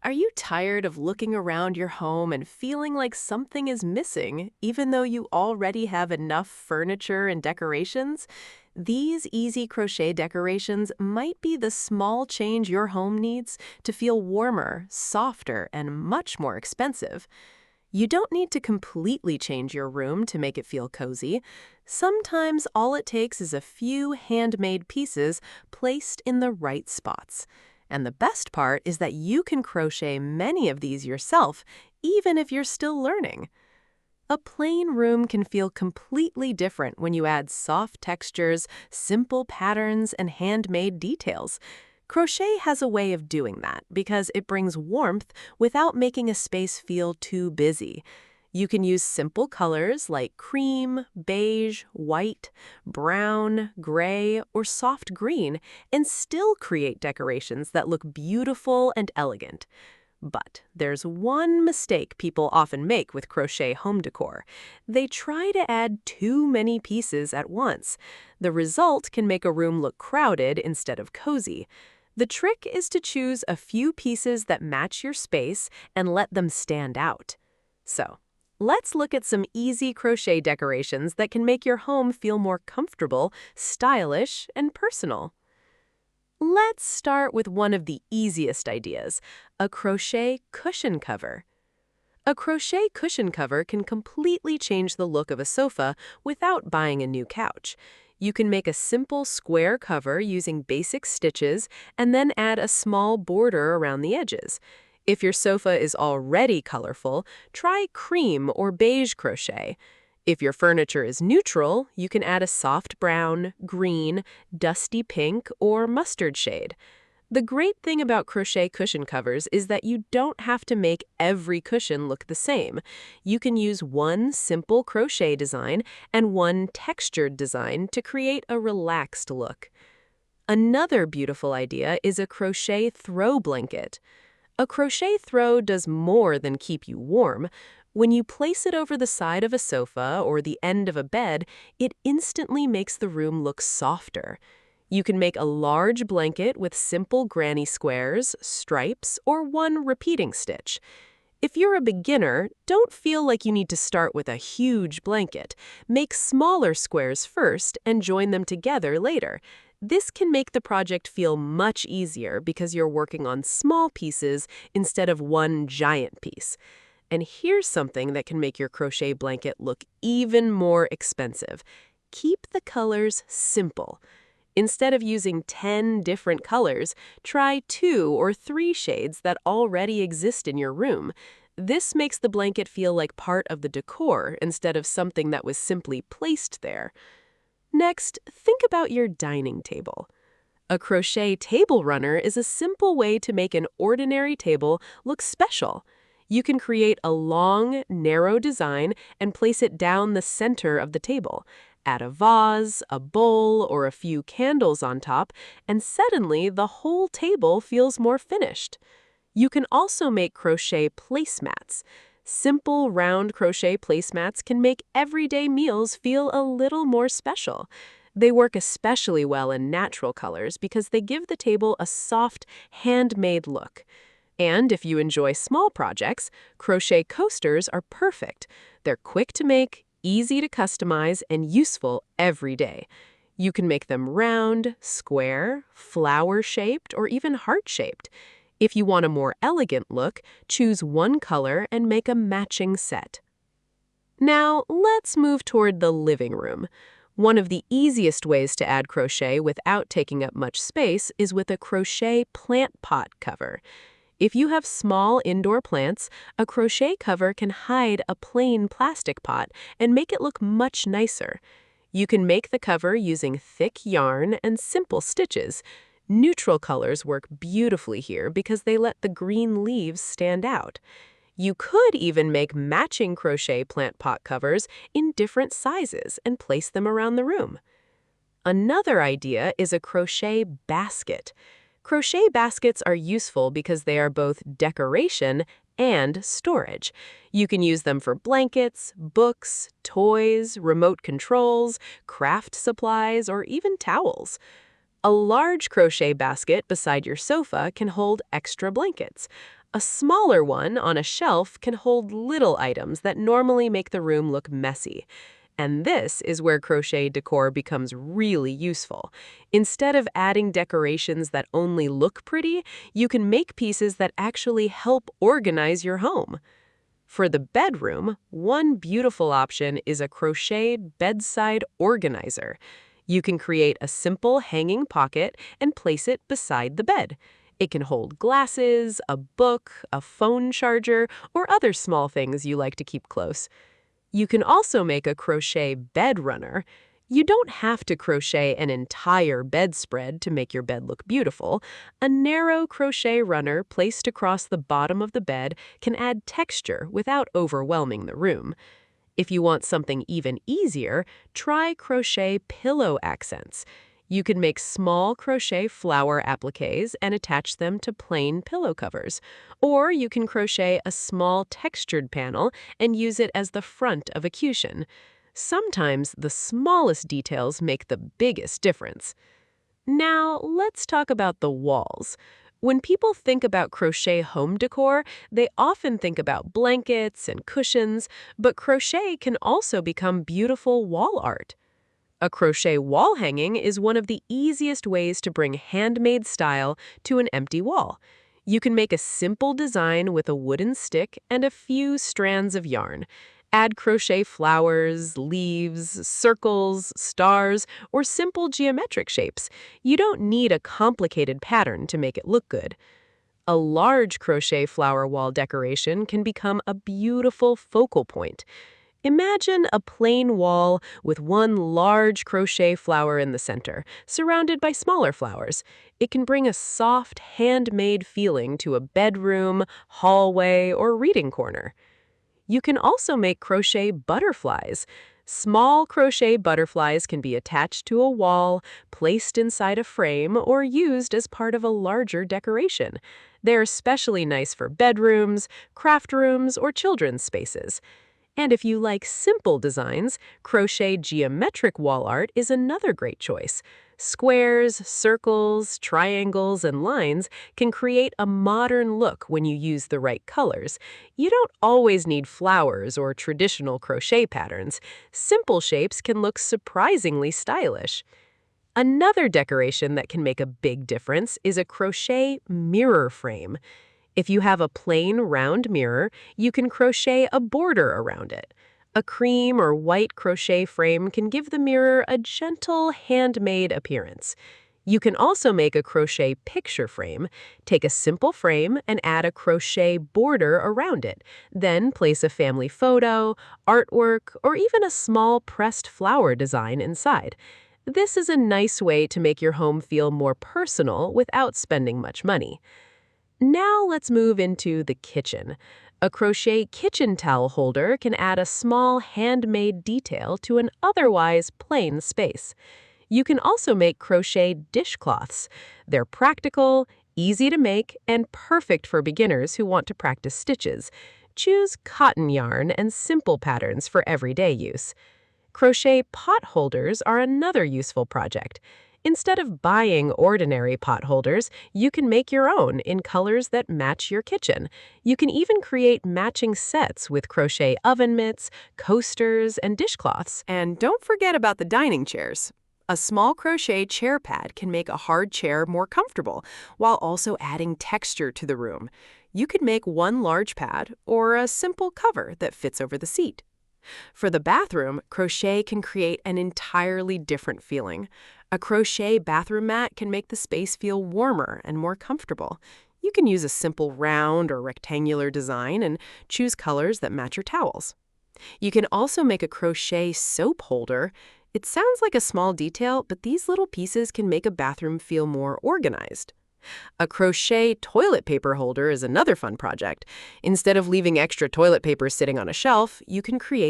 Are you tired of looking around your home and feeling like something is missing, even though you already have enough furniture and decorations? These easy crochet decorations might be the small change your home needs to feel warmer, softer, and much more expensive. You don't need to completely change your room to make it feel cozy. Sometimes all it takes is a few handmade pieces placed in the right spots. And the best part is that you can crochet many of these yourself, even if you're still learning. A plain room can feel completely different when you add soft textures, simple patterns, and handmade details. Crochet has a way of doing that because it brings warmth without making a space feel too busy. You can use simple colors like cream, beige, white, brown, gray, or soft green and still create decorations that look beautiful and elegant. But there's one mistake people often make with crochet home decor. They try to add too many pieces at once. The result can make a room look crowded instead of cozy. The trick is to choose a few pieces that match your space and let them stand out. So, let's look at some easy crochet decorations that can make your home feel more comfortable, stylish, and personal. Let's start with one of the easiest ideas, a crochet cushion cover. A crochet cushion cover can completely change the look of a sofa without buying a new couch. You can make a simple square cover using basic stitches and then add a small border around the edges. If your sofa is already colorful, try cream or beige crochet. If your furniture is neutral, you can add a soft brown, green, dusty pink, or mustard shade. The great thing about crochet cushion covers is that you don't have to make every cushion look the same. You can use one simple crochet design and one textured design to create a relaxed look. Another beautiful idea is a crochet throw blanket. A crochet throw does more than keep you warm. When you place it over the side of a sofa or the end of a bed, it instantly makes the room look softer. You can make a large blanket with simple granny squares, stripes, or one repeating stitch. If you're a beginner, don't feel like you need to start with a huge blanket. Make smaller squares first and join them together later. This can make the project feel much easier because you're working on small pieces instead of one giant piece. And here's something that can make your crochet blanket look even more expensive. Keep the colors simple. Instead of using 10 different colors, try 2 or 3 shades that already exist in your room. This makes the blanket feel like part of the decor instead of something that was simply placed there. Next, think about your dining table. A crochet table runner is a simple way to make an ordinary table look special. You can create a long, narrow design and place it down the center of the table. Add a vase, a bowl, or a few candles on top, and suddenly the whole table feels more finished. You can also make crochet placemats. Simple, round crochet placemats can make everyday meals feel a little more special. They work especially well in natural colors because they give the table a soft, handmade look. And if you enjoy small projects, crochet coasters are perfect. They're quick to make, easy to customize, and useful every day. You can make them round, square, flower-shaped, or even heart-shaped. If you want a more elegant look, choose one color and make a matching set. Now, let's move toward the living room. One of the easiest ways to add crochet without taking up much space is with a crochet plant pot cover. If you have small indoor plants, a crochet cover can hide a plain plastic pot and make it look much nicer. You can make the cover using thick yarn and simple stitches. Neutral colors work beautifully here because they let the green leaves stand out. You could even make matching crochet plant pot covers in different sizes and place them around the room. Another idea is a crochet basket. Crochet baskets are useful because they are both decoration and storage. You can use them for blankets, books, toys, remote controls, craft supplies, or even towels. A large crochet basket beside your sofa can hold extra blankets. A smaller one on a shelf can hold little items that normally make the room look messy. And this is where crochet decor becomes really useful. Instead of adding decorations that only look pretty, you can make pieces that actually help organize your home. For the bedroom, one beautiful option is a crochet bedside organizer. You can create a simple hanging pocket and place it beside the bed. It can hold glasses, a book, a phone charger, or other small things you like to keep close. You can also make a crochet bed runner. You don't have to crochet an entire bedspread to make your bed look beautiful. A narrow crochet runner placed across the bottom of the bed can add texture without overwhelming the room. If you want something even easier, try crochet pillow accents. You can make small crochet flower appliques and attach them to plain pillow covers. Or you can crochet a small textured panel and use it as the front of a cushion. Sometimes the smallest details make the biggest difference. Now, let's talk about the walls. When people think about crochet home decor, they often think about blankets and cushions, but crochet can also become beautiful wall art. A crochet wall hanging is one of the easiest ways to bring handmade style to an empty wall. You can make a simple design with a wooden stick and a few strands of yarn. Add crochet flowers, leaves, circles, stars, or simple geometric shapes. You don't need a complicated pattern to make it look good. A large crochet flower wall decoration can become a beautiful focal point. Imagine a plain wall with one large crochet flower in the center, surrounded by smaller flowers. It can bring a soft, handmade feeling to a bedroom, hallway, or reading corner. You can also make crochet butterflies. Small crochet butterflies can be attached to a wall, placed inside a frame, or used as part of a larger decoration. They're especially nice for bedrooms, craft rooms, or children's spaces. And if you like simple designs, crochet geometric wall art is another great choice. Squares, circles, triangles, and lines can create a modern look when you use the right colors. You don't always need flowers or traditional crochet patterns. Simple shapes can look surprisingly stylish. Another decoration that can make a big difference is a crochet mirror frame. If you have a plain round mirror, you can crochet a border around it. A cream or white crochet frame can give the mirror a gentle, handmade appearance. You can also make a crochet picture frame. Take a simple frame and add a crochet border around it. Then place a family photo, artwork, or even a small pressed flower design inside. This is a nice way to make your home feel more personal without spending much money. Now let's move into the kitchen. A crochet kitchen towel holder can add a small handmade detail to an otherwise plain space. You can also make crochet dishcloths. They're practical, easy to make, and perfect for beginners who want to practice stitches. Choose cotton yarn and simple patterns for everyday use. Crochet pot holders are another useful project. Instead of buying ordinary pot holders, you can make your own in colors that match your kitchen. You can even create matching sets with crochet oven mitts, coasters, and dishcloths. And don't forget about the dining chairs. A small crochet chair pad can make a hard chair more comfortable while also adding texture to the room. You could make one large pad or a simple cover that fits over the seat. For the bathroom, crochet can create an entirely different feeling. A crochet bathroom mat can make the space feel warmer and more comfortable. You can use a simple round or rectangular design and choose colors that match your towels. You can also make a crochet soap holder. It sounds like a small detail, but these little pieces can make a bathroom feel more organized. A crochet toilet paper holder is another fun project. Instead of leaving extra toilet paper sitting on a shelf, you can create